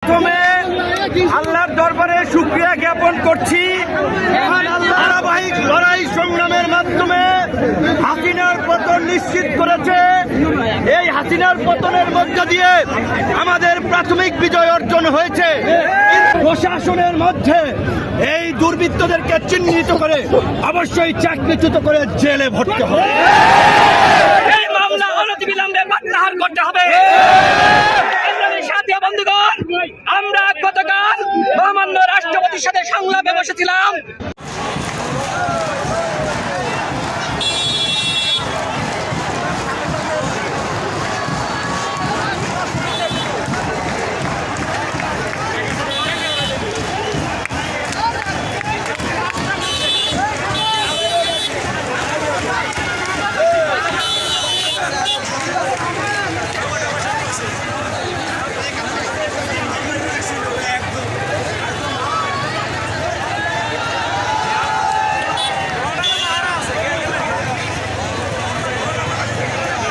প্রথমে আল্লাহর দরবারে শুকরিয়া জ্ঞাপন করছি। ধারাবাহিক লড়াই সংগ্রামের মাধ্যমে হাসিনার পতন নিশ্চিত করেছে। এই হাসিনার পতনের মধ্য দিয়ে আমাদের প্রাথমিক বিজয় অর্জন হয়েছে। প্রশাসনের মধ্যে এই দুর্বৃত্তদেরকে চিহ্নিত করে অবশ্যই চাকরিচ্যুত করে জেলে ভরতে হবে। এই মামলা অনতিবিলম্বে প্রত্যাহার করতে হবে। সাথী বন্ধুগণ, আমরা গতকাল মহামান্য রাষ্ট্রপতির সাথে সংলাপে বসেছিলাম।